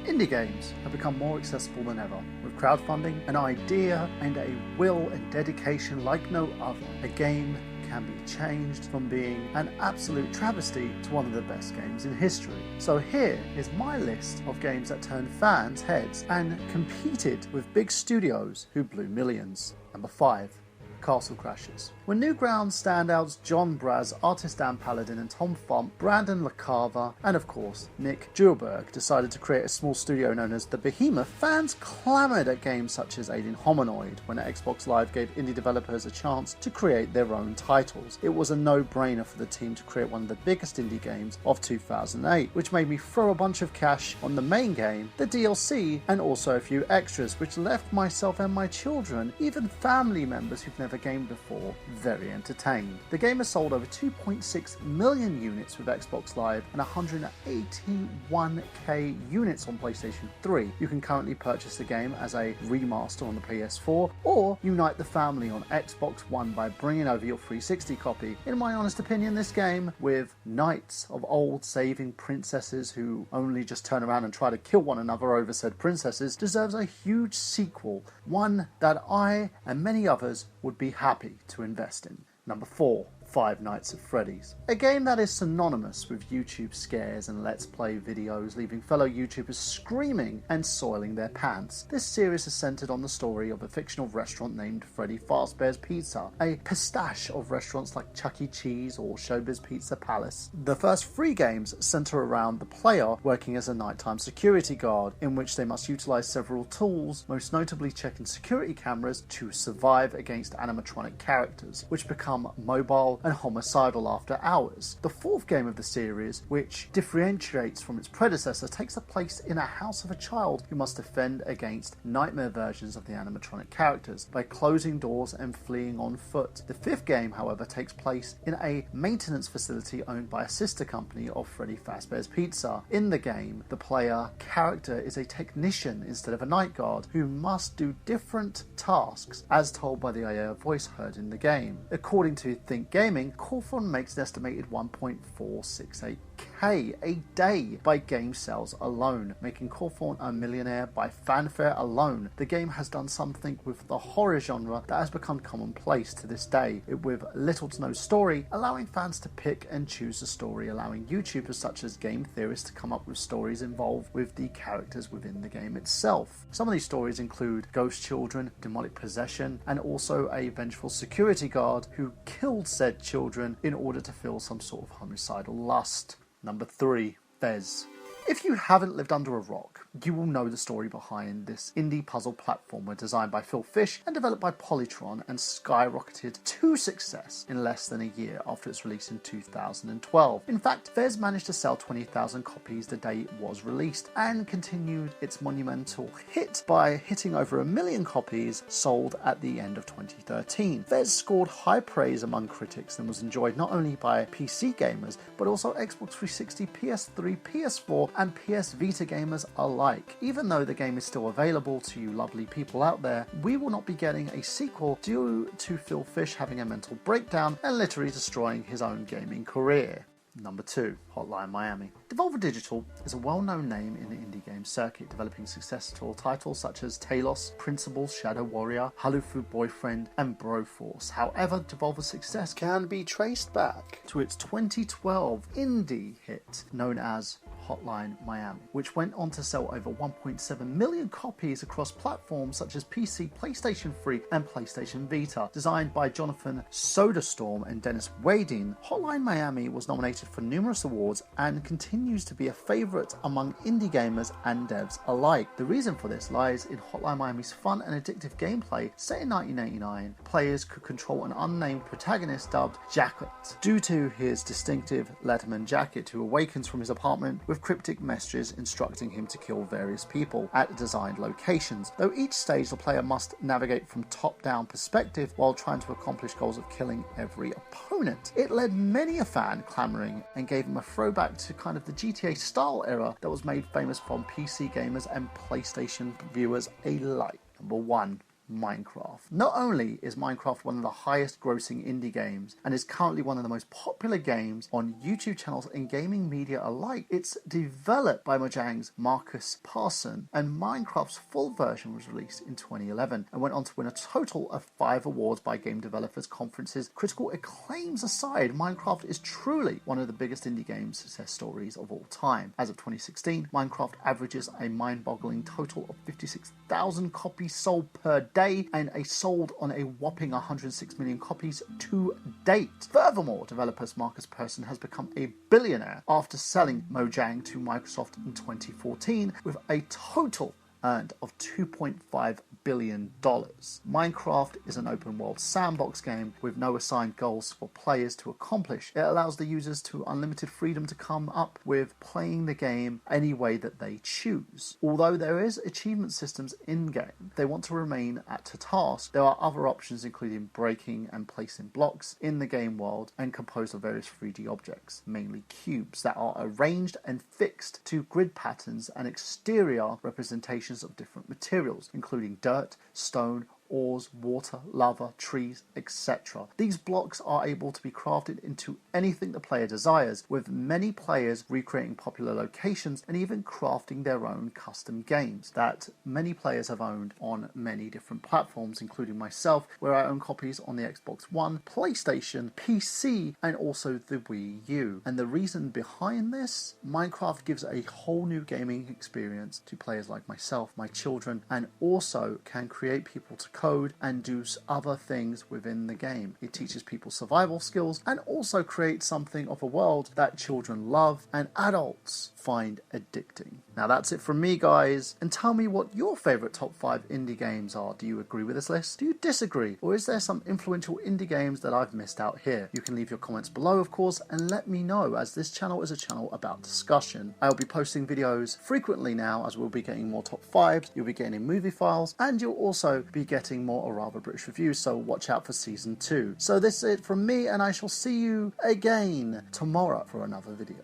Indie games have become more accessible than ever, with crowdfunding, an idea, and a will and dedication like no other. A game can be changed from being an absolute travesty to one of the best games in history. So here is my list of games that turned fans' heads and competed with big studios who blew millions. Number 5. Castle Crashers. When Newgrounds standouts John Braz, Artist Dan Paladin and Tom Fump, Brandon LaCava, and of course Nick Djurberg decided to create a small studio known as The Behemoth, fans clamoured at games such as Alien Hominoid when Xbox Live gave indie developers a chance to create their own titles. It was a no-brainer for the team to create one of the biggest indie games of 2008, which made me throw a bunch of cash on the main game, the DLC, and also a few extras, which left myself and my children, even family members who've never gamed before, very entertained. The game has sold over 2.6 million units with Xbox Live and 181k units on PlayStation 3. You can currently purchase the game as a remaster on the PS4 or unite the family on Xbox One by bringing over your 360 copy. In my honest opinion, this game, with knights of old saving princesses who only just turn around and try to kill one another over said princesses, deserves a huge sequel, one that I and many others would be happy to invest in. Number 4. Five Nights at Freddy's. A game that is synonymous with YouTube scares and Let's Play videos, leaving fellow YouTubers screaming and soiling their pants. This series is centered on the story of a fictional restaurant named Freddy Fazbear's Pizza, a pistache of restaurants like Chuck E. Cheese or Showbiz Pizza Palace. The first 3 games center around the player working as a nighttime security guard, in which they must utilize several tools, most notably checking security cameras to survive against animatronic characters, which become mobile and homicidal after hours. The 4th game of the series, which differentiates from its predecessor, takes place in a house of a child who must defend against nightmare versions of the animatronic characters by closing doors and fleeing on foot. The 5th game, however, takes place in a maintenance facility owned by a sister company of Freddy Fazbear's Pizza. In the game, the player character is a technician instead of a night guard who must do different tasks as told by the AI voice heard in the game. According to Think Gaming, Cawthon makes an estimated 1.468k a day by game sales alone, making Cawthon a millionaire by fanfare alone. The game has done something with the horror genre that has become commonplace to this day, with little to no story, allowing fans to pick and choose the story, allowing YouTubers such as game theorists to come up with stories involved with the characters within the game itself. Some of these stories include ghost children, demonic possession, and also a vengeful security guard who killed said children in order to feel some sort of homicidal lust. Number 3. Fez. If you haven't lived under a rock, you will know the story behind this indie puzzle platformer designed by Phil Fish and developed by Polytron and skyrocketed to success in less than a year after its release in 2012. In fact, Fez managed to sell 20,000 copies the day it was released and continued its monumental hit by hitting over 1 million copies sold at the end of 2013. Fez scored high praise among critics and was enjoyed not only by PC gamers but also Xbox 360, PS3, PS4 and PS Vita gamers alike. Even though the game is still available to you lovely people out there, we will not be getting a sequel due to Phil Fish having a mental breakdown and literally destroying his own gaming career. Number 2. Hotline Miami. Devolver Digital is a well-known name in the indie game circuit, developing successful titles such as Talos, Principal, Shadow Warrior, Halufu Boyfriend, and Broforce. However, Devolver's success can be traced back to its 2012 indie hit known as Hotline Miami, which went on to sell over 1.7 million copies across platforms such as PC, PlayStation 3, and PlayStation Vita. Designed by Jonathan Soderstrom and Dennis Wading, Hotline Miami was nominated for numerous awards and continues to be a favourite among indie gamers and devs alike. The reason for this lies in Hotline Miami's fun and addictive gameplay. Set in 1989, players could control an unnamed protagonist dubbed Jacket due to his distinctive Letterman jacket, who awakens from his apartment with cryptic messages instructing him to kill various people at designed locations. Though each stage the player must navigate from top-down perspective while trying to accomplish goals of killing every opponent. It led many a fan clamouring and gave him a throwback to kind of the GTA style era that was made famous from PC gamers and PlayStation viewers alike. Number 1. Minecraft. Not only is Minecraft one of the highest grossing indie games and is currently one of the most popular games on YouTube channels and gaming media alike, it's developed by Mojang's Marcus Parson, and Minecraft's full version was released in 2011 and went on to win a total of 5 awards by game developers conferences. Critical acclaims aside, Minecraft is truly one of the biggest indie game success stories of all time. As of 2016, Minecraft averages a mind-boggling total of 56,000 copies sold per day and sold on a whopping 106 million copies to date. Furthermore, developers Marcus Persson has become a billionaire after selling Mojang to Microsoft in 2014 with a total earned of $2.5 billion. Minecraft is an open world sandbox game with no assigned goals for players to accomplish. It allows the users to unlimited freedom to come up with playing the game any way that they choose. Although there is achievement systems in-game, if they want to remain at a task, there are other options including breaking and placing blocks in the game world and composed of various 3D objects, mainly cubes, that are arranged and fixed to grid patterns and exterior representations of different materials, including dirt, stone, ores, water, lava, trees, etc. These blocks are able to be crafted into anything the player desires, with many players recreating popular locations and even crafting their own custom games that many players have owned on many different platforms, including myself, where I own copies on the Xbox One, PlayStation, PC, and also the Wii U. And the reason behind this, Minecraft gives a whole new gaming experience to players like myself, my children, and also can create people to code and do other things within the game. It teaches people survival skills and also creates something of a world that children love and adults find addicting. Now that's it from me, guys, and tell me what your favourite top 5 indie games are. Do you agree with this list? Do you disagree? Or is there some influential indie games that I've missed out here? You can leave your comments below, of course, and let me know, as this channel is a channel about discussion. I'll be posting videos frequently now, as we'll be getting more top 5s, you'll be getting movie files, and you'll also be getting more or rather British reviews, so watch out for season 2. So this is it from me, and I shall see you again tomorrow for another video.